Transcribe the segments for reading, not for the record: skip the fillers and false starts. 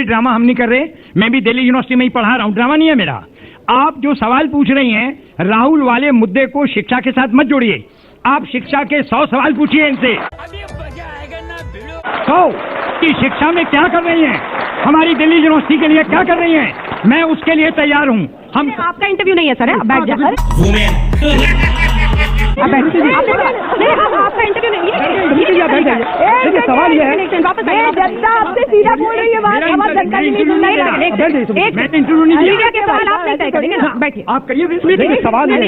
Drama हम नहीं कर रहे, मैं भी दिल्ली यूनिवर्सिटी में ही पढ़ा रहा हूँ, ड्रामा नहीं है मेरा। आप जो सवाल पूछ रही हैं राहुल वाले मुद्दे को शिक्षा के साथ मत जोड़िए, आप शिक्षा के 100 सवाल पूछिए इनसे। 100 की शिक्षा में क्या कर रही हैं, हमारी दिल्ली यूनिवर्सिटी के लिए क्या कर रही हैं, मैं उसके लिए तैयार हूँ। हम आपका इंटरव्यू नहीं है सर, आप बैठ जाइए। आपका इंटरव्यू नहीं है। सवाल ये है, जनता आपसे सीधा बोल रही है बात, हमारा जनता की नहीं सुन रही है। इंटरव्यू नहीं मीडिया के सवाल आप नहीं तय करेंगे ना, बैठिए आप करिए। सवाल ये है,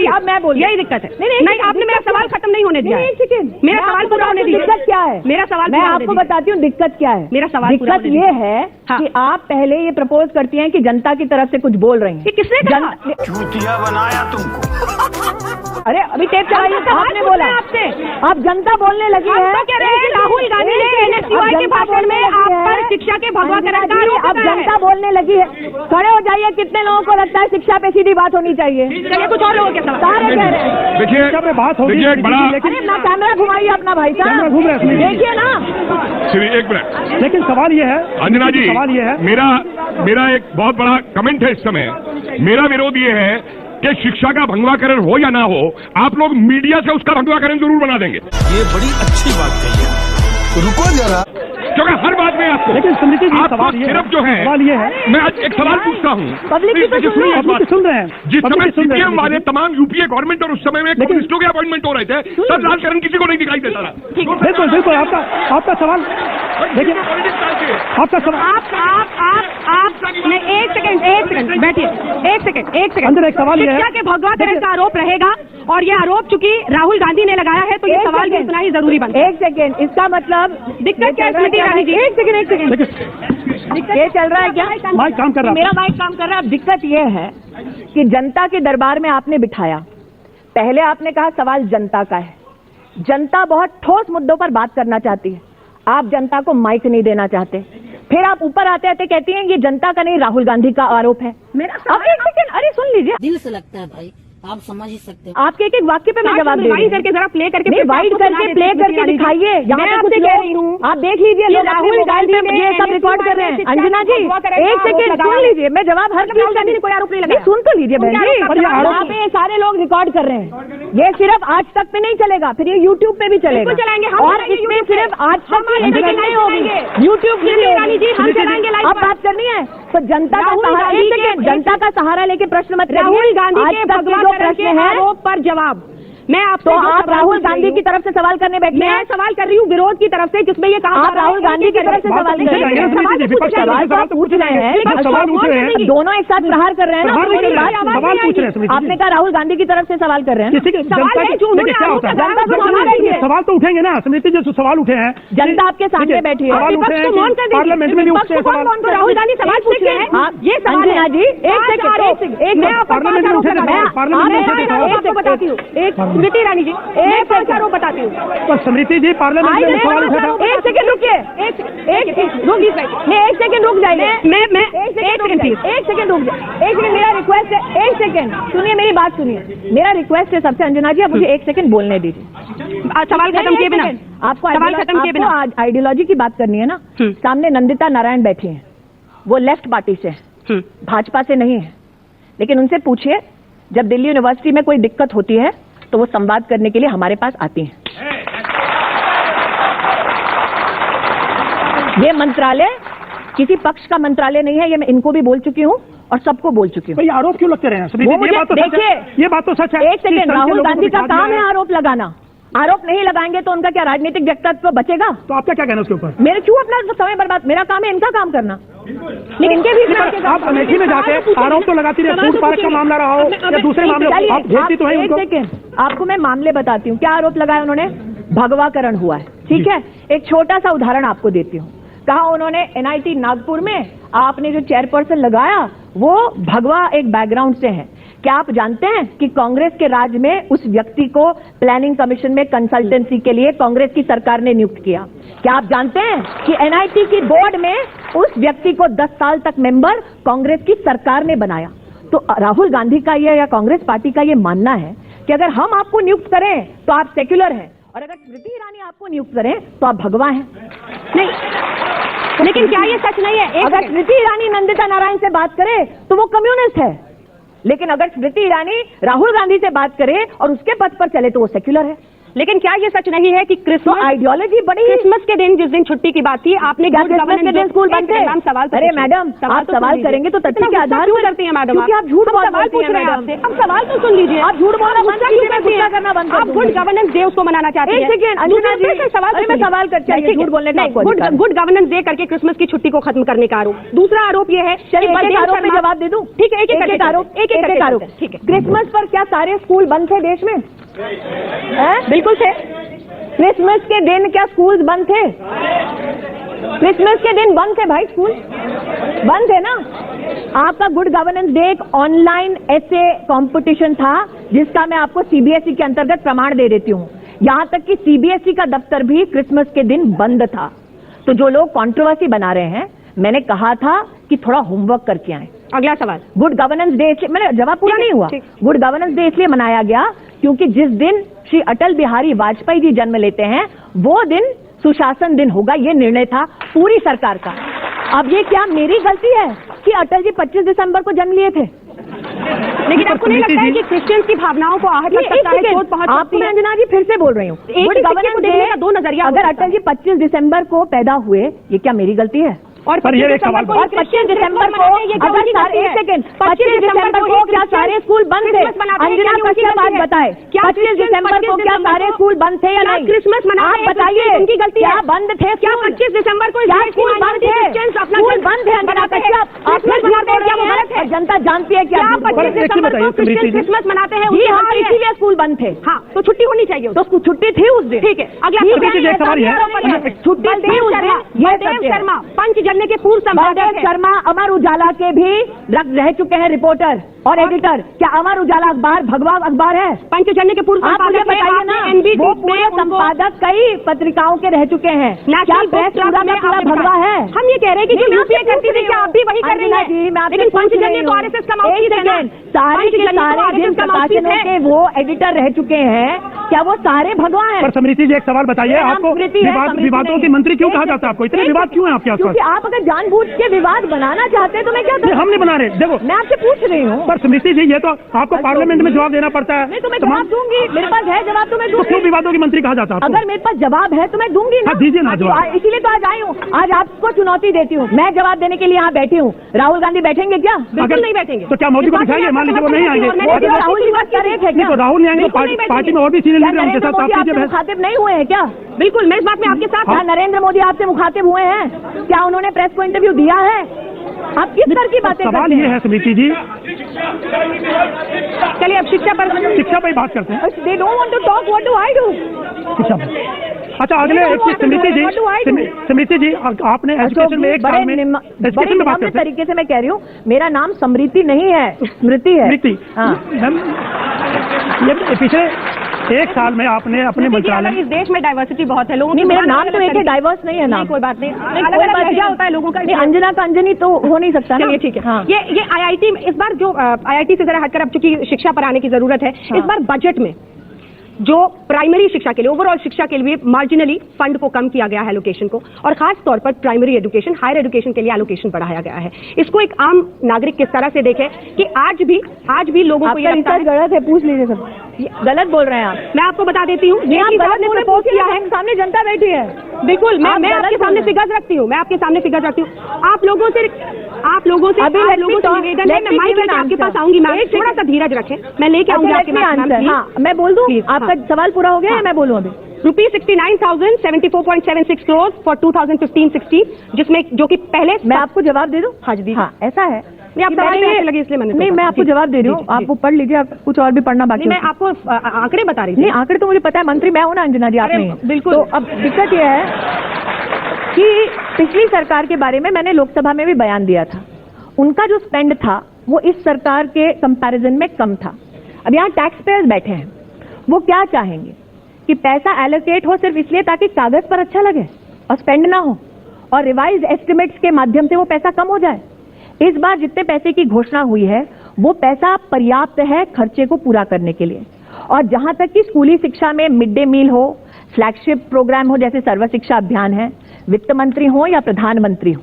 अब मैं बोल, यही दिक्कत है। नहीं, आपने मेरा सवाल खत्म नहीं होने दिया। मेरा सवाल पूरा होने दीजिए। दिक्कत क्या है? मेरा सवाल मैं आपको बताती हूँ दिक्कत क्या है। मेरा सवाल दिक्कत ये है कि आप पहले ये प्रपोज करती हैं कि जनता की तरफ से कुछ बोल रही हैं। किसने कहा? चूतिया बनाया तुमको। अरे अभी टेप चलाइए, आपने बोला आपसे, आप जनता बोलने लगी है। कह रहे हैं राहुल गांधी ने एनएसयूआई के भाषण में आप पर शिक्षा के भगवाकरण का आरोप अब जनता बोलने लगी है। खड़े हो जाइए, कितने लोगों को लगता है शिक्षा पे सीधी बात होनी चाहिए? चलिए कुछ और लोगों के सवाल सारे कह रहे हैं देखिए बात होगी। अरे अपना कैमरा घुमाइए अपना भाई साहब, देखिए ना। एक मिनट, लेकिन सवाल ये है अंजना जी, सवाल ये है, मेरा एक बहुत बड़ा कमेंट है इस समय। मेरा विरोध ये है कि शिक्षा का भंगवाकरण हो या ना हो, आप लोग मीडिया से उसका भंगवाकरण जरूर बना देंगे। ये बड़ी अच्छी बात कही है, रुको जरा। क्योंकि हर बात में आपको, लेकिन स्मृति जी आपको सिर्फ जो है, सवाल ये है, मैं आज एक सवाल पूछता हूँ, पब्लिक भी तो सुन रहे हैं। जिस समय सीपीएम वाले तमाम यूपीए गवर्नमेंट और उस समय में कम्युनिस्टों के अपॉइंटमेंट हो रहे थे, तब राजकारण किसी को नहीं दिखाई देता था। बिल्कुल बिल्कुल, आपका सवाल देखिए, आपका सवाल आप एक सेकंड बैठिए, एक सेकंड अंदर एक सवाल ये है, शिक्षा के भगवाकरण का आरोप रहेगा और ये आरोप चूंकि राहुल गांधी ने लगाया है तो ये सवाल भी सुना ही जरूरी बनता है। एक सेकेंड, इसका मतलब दिक्कत क्या है स्मृति ईरानी जी? एक सेकंड ये चल रहा है क्या? माइक काम कर रहा है, मेरा माइक काम कर रहा है। दिक्कत ये है कि जनता के दरबार में आपने बिठाया, पहले आपने कहा सवाल जनता का है, जनता बहुत ठोस मुद्दों पर बात करना चाहती है, आप जनता को माइक नहीं देना चाहते, फिर आप ऊपर आते आते कहती हैं ये जनता का नहीं राहुल गांधी का आरोप है। अब एक सेकंड, अरे सुन लीजिए, दिल से लगता है भाई, आप समझ ही सकते हो। आपके एक एक वाक्य पे मैं जवाब दे रही हूँ। करके जरा प्ले करके वाइड करके प्ले करके दिखाइए, यहाँ पे कुछ कह रही हूँ, आप देख लीजिए, लोग राहुल गांधी ने ये सब रिकॉर्ड कर रहे हैं। अंजना जी एक सेकंड सुन लीजिए, मैं जवाब हर चीज का कोई आरोप नहीं लगा, सुन तो लीजिए बहन जी, यहाँ पे सारे लोग रिकॉर्ड कर रहे हैं, ये सिर्फ आज तक पे नहीं चलेगा, फिर ये यूट्यूब पे भी चलेगा चलाएंगे और इसमें सिर्फ आज तक नहीं होगी, यूट्यूब पे अब बात करनी है तो जनता का सहारा, एक सेकंड, जनता का सहारा लेके प्रश्न मत करिए। राहुल गांधी के जो प्रश्न है आरोप पर जवाब, मैं आपसे तो आप राहुल गांधी की तरफ से सवाल करने बैठे हैं। मैं सवाल कर रही हूँ विरोध की तरफ से, जिसमें ये कहा आप राहुल गांधी की तरफ से सवाल कर रहे हैं, सवाल पूछ रहे हैं, दोनों एक साथ प्रहार कर रहे हैं ना, सवाल पूछ रहे हैं। आपने कहा राहुल गांधी की तरफ से सवाल कर रहे हैं, सवाल तो उठेंगे ना स्मृति जी, सवाल उठे हैं, जनता आपके सामने बैठी है, पार्लियामेंट में भी उठते हैं सवाल, राहुल गांधी सवाल पूछ रहे हैं, ये अंजना जी एक सेकंड, पार्लियामेंट में उठे आपको बताती हूँ, एक स्मृति ईरानी जी एक आरोप बताती हूँ, तो स्मृति जी पार्लियामेंट में सवाल उठा था। एक सेकंड रुकिए, एक सेकंड रुक जाइए, मैं एक सेकंड रुक जाइए, एक सेकंड मेरा रिक्वेस्ट है, एक सेकंड सुनिए, मेरी बात सुनिए, मेरा रिक्वेस्ट है सबसे अंजना जी, आप मुझे एक सेकंड बोलने दीजिए, सवाल खत्म किए बिना, आपको सवाल खत्म किए बिना आइडियोलॉजी की बात करनी है ना। सामने नंदिता नारायण बैठी हैं, वो लेफ्ट पार्टी से, भाजपा से नहीं है, लेकिन उनसे पूछिए जब दिल्ली यूनिवर्सिटी में कोई दिक्कत होती है तो वो संवाद करने के लिए हमारे पास आती हैं। ये मंत्रालय किसी पक्ष का मंत्रालय नहीं है, ये मैं इनको भी बोल चुकी हूँ और सबको बोल चुकी हूँ। आरोप क्यों लगते रहे हैं? देखिए ये बात तो सच है। एक सेकेंड, राहुल गांधी का काम है आरोप लगाना, आरोप नहीं लगाएंगे तो उनका क्या राजनीतिक व्यक्तित्व बचेगा? तो आपका क्या कहना उसके ऊपर? मेरे क्यों अपना समय बर्बाद, मेरा काम है इनका काम करना, लेकिन इनके भी आप अमेठी में जाके आरोप तो लगाती रहे, फूड पार्क का मामला रहा हो या दूसरे मामले, आप भेजती तो है उनको। एक सेकेंड, आपको मैं मामले बताती हूँ, क्या आरोप लगाया उन्होंने? भगवाकरण हुआ है, ठीक है। एक छोटा सा उदाहरण आपको देती हूँ, कहा उन्होंने एनआईटी नागपुर में आपने जो चेयरपर्सन लगाया वो भगवा एक बैकग्राउंड से है। क्या आप जानते हैं कि कांग्रेस के राज में उस व्यक्ति को प्लानिंग कमीशन में कंसल्टेंसी के लिए कांग्रेस की सरकार ने नियुक्त किया? क्या आप जानते हैं कि एनआईटी की बोर्ड में उस व्यक्ति को 10 साल तक मेंबर कांग्रेस की सरकार ने बनाया? तो राहुल गांधी का ये या कांग्रेस पार्टी का ये मानना है कि अगर हम आपको नियुक्त करें तो आप सेक्युलर हैं और अगर स्मृति ईरानी आपको नियुक्त करें तो आप भगवा हैं? नहीं, लेकिन क्या ये सच नहीं है? अगर स्मृति ईरानी नंदिता नारायण से बात करे तो वो कम्युनिस्ट है, लेकिन अगर स्मृति ईरानी राहुल गांधी से बात करे और उसके पथ पर चले तो वो सेक्युलर है। लेकिन क्या ये सच नहीं है कि क्रिसमस आइडियोलॉजी बड़ी, क्रिसमस के दिन जिस दिन छुट्टी की बात थी, आपने क्रिसमस के दिन स्कूल बंद थे? अरे मैडम, आप सवाल करेंगे तो तथ्य के आधार पर करती हैं मैडम, क्योंकि आप झूठ सवाल पूछ रहे हैं आपसे। अब सवाल तो सुन लीजिए, आप झूठ बोलना बंद कीजिए, मैं गुस्सा करना बंद कर आप गुड गवर्नेंस डे उसको मनाना चाहते हैं। एक सेकंड अंजना जी, सवाल मैं सवाल करती हूँ, झूठ बोलने का गुड गवर्नेंस डे करके क्रिसमस की छुट्टी को खत्म करने का आरोप। दूसरा आरोप ये है, आरोप में जवाब दे दूं? ठीक है, एक आरोप, एक आरोप। ठीक है, क्रिसमस पर क्या सारे स्कूल बंद थे देश में? बिल्कुल थे। क्रिसमस के दिन क्या स्कूल्स बंद थे? क्रिसमस के दिन बंद थे भाई, स्कूल बंद थे ना। आपका गुड गवर्नेंस डे एक ऑनलाइन ऐसे कंपटीशन था जिसका मैं आपको सीबीएसई के अंतर्गत प्रमाण दे देती हूँ। यहां तक कि सीबीएसई का दफ्तर भी क्रिसमस के दिन बंद था। तो जो लोग कंट्रोवर्सी बना रहे हैं, मैंने कहा था कि थोड़ा होमवर्क करके आए। अगला सवाल, गुड गवर्नेंस डे, मैंने जवाब पूरा नहीं हुआ। गुड गवर्नेंस डे इसलिए मनाया गया क्योंकि जिस दिन श्री अटल बिहारी वाजपेयी जी जन्म लेते हैं वो दिन सुशासन दिन होगा, ये निर्णय था पूरी सरकार का। अब ये क्या मेरी गलती है कि अटल जी 25 दिसंबर को जन्म लिए थे? लेकिन आपको नहीं लगता है कि क्रिश्चियंस की भावनाओं को आहत लग सकता है, चोट पहुंच सकती है? अंजना जी फिर से बोल रही हूँ, गुड गवर्नेंस डे दो नजरिया। अगर अटल जी 25 दिसंबर को पैदा हुए, ये क्या मेरी गलती है? और 25 दिसंबर को 25 दिसंबर को क्या सारे स्कूल बंद थे? अंजना सच्चा बात बताए, 25 दिसंबर को क्या सारे स्कूल बंद थे या नहीं? क्रिसमस मनाते आप बताइए, उनकी गलती क्या बंद थे? क्या 25 दिसंबर को स्कूल बंद थे? स्कूल बंद है अंजना सच्चा, जनता जानती है क्या? 25 दिसंबर को क्रिसमस मनाते हैं, इसीलिए स्कूल बंद थे। हाँ, तो छुट्टी होनी चाहिए, तो छुट्टी थी उस दिन। ठीक है, अगला छुट्टी थी उस दिन। शर्मा पंच जलने के पूर्व संपादक शर्मा अमर उजाला के भी रह चुके हैं रिपोर्टर और एडिटर। क्या अमर उजाला अखबार भगवा अखबार है? पंचजन्य के पूर्व आप मुझे बताइए ना, वो पूरे संपादक कई पत्रिकाओं के रह चुके हैं। क्या प्रेस पूरा में पूरा भगवा है? हम ये कह रहे हैं कि जो यूपीए करती थी, क्या आप भी वही कर रही हैं? लेकिन पंचजन्य तो आरएसएस का माउथपीस है ना। सारे के सारे जिन प्रकाशनों के वो एडिटर रह चुके हैं, क्या वो सारे भगवा हैं? पर स्मृति जी एक सवाल बताइए, आपको विवादों के मंत्री क्यों कहा जाता है? आपको इतने विवाद क्यों है आपके आसपास? क्योंकि आप अगर जानबूझ के विवाद बनाना चाहते हैं तो मैं क्या करूं? हम नहीं बना रहे, देखो मैं आपसे पूछ रही हूँ। पर स्मृति जी, ये तो आपको पार्लियामेंट में जवाब देना पड़ता है। मैं तुम्हें जवाब दूंगी, मेरे पास है जवाब, तो मैं दूंगी। क्यों विवादों के मंत्री कहा जाता है? अगर मेरे पास जवाब है तो मैं दूंगी ना। दीजिए ना जवाब। इसीलिए तो आज आई हूँ, आज आपको चुनौती देती हूँ। मैं जवाब देने के लिए यहाँ बैठी हूँ। राहुल गांधी बैठेंगे क्या? बिल्कुल नहीं बैठेंगे। तो क्या मोदी को दिखाएंगे? मान लीजिए वो नहीं आएंगे, राहुल जी बात कर रहे थे, तो राहुल नहीं आएंगे, पार्टी में और भी सीनियर लीडर उनके साथ आपके मुखातिब नहीं हुए हैं क्या? बिल्कुल, मैं इस बात में आपके साथ। नरेंद्र मोदी आपसे मुखातिब हुए हैं क्या? उन्होंने प्रेस को इंटरव्यू दिया है? आप किस तरह की बातें? सवाल ये है स्मृति जी, चलिए अब शिक्षा पर बात करते हैं। They don't want to talk, what do I do? शिक्षा पर। अच्छा, अगले एक चीज स्मृति जी, आपने एजुकेशन में एक साल में एजुकेशन में बात करते तरीके से मैं कह रही हूँ, मेरा नाम समृति नहीं है, स्मृति है। स्मृति, ये पिछले एक साल में आपने अपने मंत्रालय, इस देश में डाइवर्सिटी बहुत है, लोगों की मेरा नाम तो एक है, डाइवर्स नहीं है नाम। कोई बात नहीं, अलग होता है लोगों का। अंजना का अंजनी तो हो नहीं सकता ना। ठीक है, ये आईआईटी इस बार जो आईआईटी से जरा हटकर अब चूंकि शिक्षा पर आने की जरूरत है, इस बार बजट में जो प्राइमरी शिक्षा के लिए, ओवरऑल शिक्षा के लिए मार्जिनली फंड को कम किया गया है, एलोकेशन को, और खास तौर पर प्राइमरी एजुकेशन, हायर एजुकेशन के लिए एलोकेशन बढ़ाया गया है। इसको एक आम नागरिक किस तरह से देखे कि आज भी लोगों को ये लगता है गलत है, पूछ लीजिए सब, गलत बोल रहे हैं आप। मैं आपको बता देती हूँ, प्रपोज किया है, सामने जनता बैठी है। बिल्कुल, मैं आपके सामने फिगर्स रखती हूँ, आप लोगों से निवेदन है, मैं माइक लेकर आपके पास आऊंगी, मैं थोड़ा सा धीरज रखें, मैं लेके आऊंगी आपके पास। हाँ, मैं बोल दूँ? आपका सवाल पूरा हो गया है? मैं बोलूँ अभी? ₹69,074.76 करोड़ फॉर 2015-16, जिसमें जो कि पहले। मैं आपको जवाब दे दूं? हाँ जी, हाँ ऐसा है। आप लगे इसलिए मैंने नहीं, मैं आपको जवाब दे रही हूँ, आप वो पढ़ लीजिए, आप कुछ और भी पढ़ना बाकी। मैं आपको आंकड़े बता रही थी। नहीं, आंकड़े तो मुझे पता है, मंत्री मैं हूँ ना अंजना जी, आप नहीं। बिल्कुल। तो अब दिक्कत यह है कि पिछली सरकार के बारे में मैंने लोकसभा में भी बयान दिया था, उनका जो स्पेंड था वो इस सरकार के कंपैरिजन में कम था। अब यहाँ टैक्स पेयर्स बैठे हैं, वो क्या चाहेंगे कि पैसा एलोकेट हो सिर्फ इसलिए ताकि कागज पर अच्छा लगे और स्पेंड ना हो, और रिवाइज एस्टिमेट्स के माध्यम से वो पैसा कम हो जाए। इस बार जितने पैसे की घोषणा हुई है वो पैसा पर्याप्त है खर्चे को पूरा करने के लिए। और जहां तक कि स्कूली शिक्षा में मिड डे मील हो, फ्लैगशिप प्रोग्राम हो जैसे सर्व शिक्षा अभियान है, वित्त मंत्री हो या प्रधानमंत्री हो,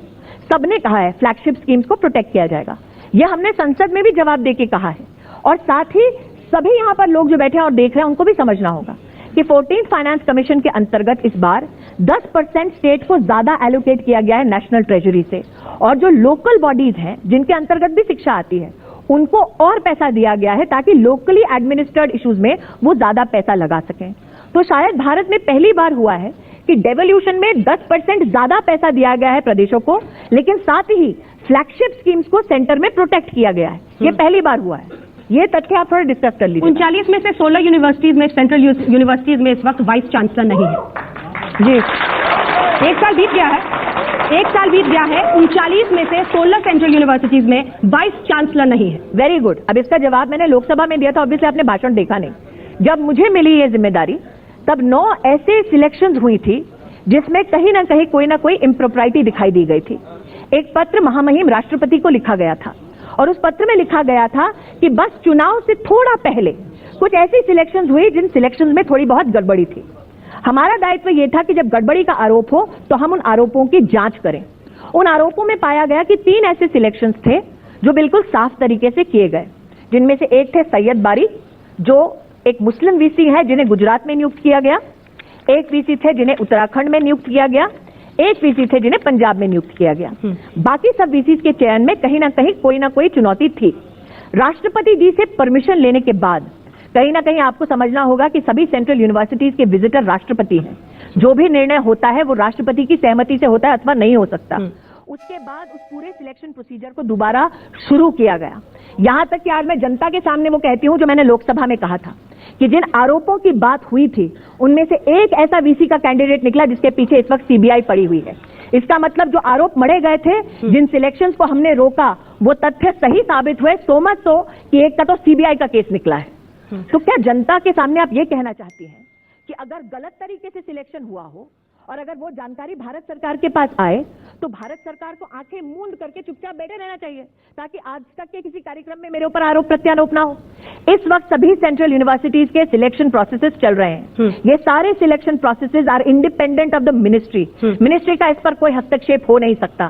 सबने कहा है फ्लैगशिप स्कीम्स को प्रोटेक्ट किया जाएगा। यह हमने संसद में भी जवाब देके कहा है, और साथ ही सभी यहां पर लोग जो बैठे हैं और देख रहे हैं उनको भी समझना होगा कि 14th फाइनेंस कमीशन के अंतर्गत इस बार 10% स्टेट को ज्यादा एलोकेट किया गया है नेशनल ट्रेजरी से, और जो लोकल बॉडीज हैं जिनके अंतर्गत भी शिक्षा आती है उनको और पैसा दिया गया है ताकि लोकली एडमिनिस्ट्रेड इश्यूज में वो ज्यादा पैसा लगा सकें। तो शायद भारत में पहली बार हुआ है कि डेवोल्यूशन में 10% ज्यादा पैसा दिया गया है प्रदेशों को, लेकिन साथ ही फ्लैगशिप स्कीम्स को सेंटर में प्रोटेक्ट किया गया है। ये पहली बार हुआ है। ये तथ्य आप थोड़ा डिस्कस कर लीजिए। 39 में से 16 यूनिवर्सिटीज में, सेंट्रल यूनिवर्सिटीज में इस वक्त वाइस चांसलर नहीं है जी। एक साल बीत गया है, 39 में से 16 सेंट्रल यूनिवर्सिटीज में वाइस चांसलर नहीं है। Very good. अब इसका जवाब मैंने लोकसभा में दिया था, ऑब्वियसली आपने भाषण देखा नहीं। जब मुझे मिली ये जिम्मेदारी तब 9 ऐसे सिलेक्शंस हुई थी जिसमें कहीं ना कहीं कोई ना कोई इम्प्रोप्राइटी दिखाई दी गई थी। एक पत्र महामहिम राष्ट्रपति को लिखा गया था, और उस पत्र में लिखा गया था कि बस चुनाव से थोड़ा पहले कुछ ऐसी सिलेक्शंस हुई जिन सिलेक्शंस में थोड़ी बहुत गड़बड़ी थी। हमारा दायित्व यह था कि जब गड़बड़ी का आरोप हो तो हम उन आरोपों की जांच करें। उन आरोपों में पाया गया कि 3 ऐसे सिलेक्शंस थे जो बिल्कुल साफ तरीके से किए गए, जिनमें से एक थे सैयद बारी, जो एक मुस्लिम वीसी है जिन्हें गुजरात में नियुक्त किया गया, एक वीसी थे जिन्हें उत्तराखंड में नियुक्त किया गया, एक वीसी थे जिन्हें पंजाब में नियुक्त किया गया। बाकी सब वीसीज के चयन में कहीं ना कोई चुनौती थी। राष्ट्रपति जी से परमिशन लेने के बाद कहीं ना कहीं आपको समझना होगा कि सभी सेंट्रल यूनिवर्सिटीज के विजिटर राष्ट्रपति हैं। जो भी निर्णय होता है वो राष्ट्रपति की सहमति से होता है अथवा नहीं हो सकता। उसके बाद उस पूरे सिलेक्शन प्रोसीजर को दोबारा शुरू किया गया। यहां तक कि आज मैं जनता के सामने वो कहती हूं जो मैंने लोकसभा में कहा था कि जिन आरोपों की बात हुई थी उनमें से एक ऐसा वीसी का कैंडिडेट निकला जिसके पीछे इस वक्त सीबीआई पड़ी हुई है। इसका मतलब जो आरोप मढ़े गए थे, जिन सिलेक्शंस को हमने रोका, वो तथ्य सही साबित हुए, सो मच सो कि एक का तो सीबीआई का केस निकला है। तो क्या जनता के सामने आप ये कहना चाहती हैं कि अगर गलत तरीके से सिलेक्शन हुआ हो और अगर वो जानकारी भारत सरकार के पास आए तो भारत सरकार को आंखें मूंद करके चुपचाप बैठे रहना चाहिए ताकि आज तक के किसी कार्यक्रम में मेरे ऊपर आरोप प्रत्यारोप ना हो? इस वक्त सभी सेंट्रल यूनिवर्सिटीज के सिलेक्शन प्रोसेसेस चल रहे हैं। ये सारे selection processes are independent of the ministry. Ministry का इस पर कोई हस्तक्षेप हो नहीं सकता।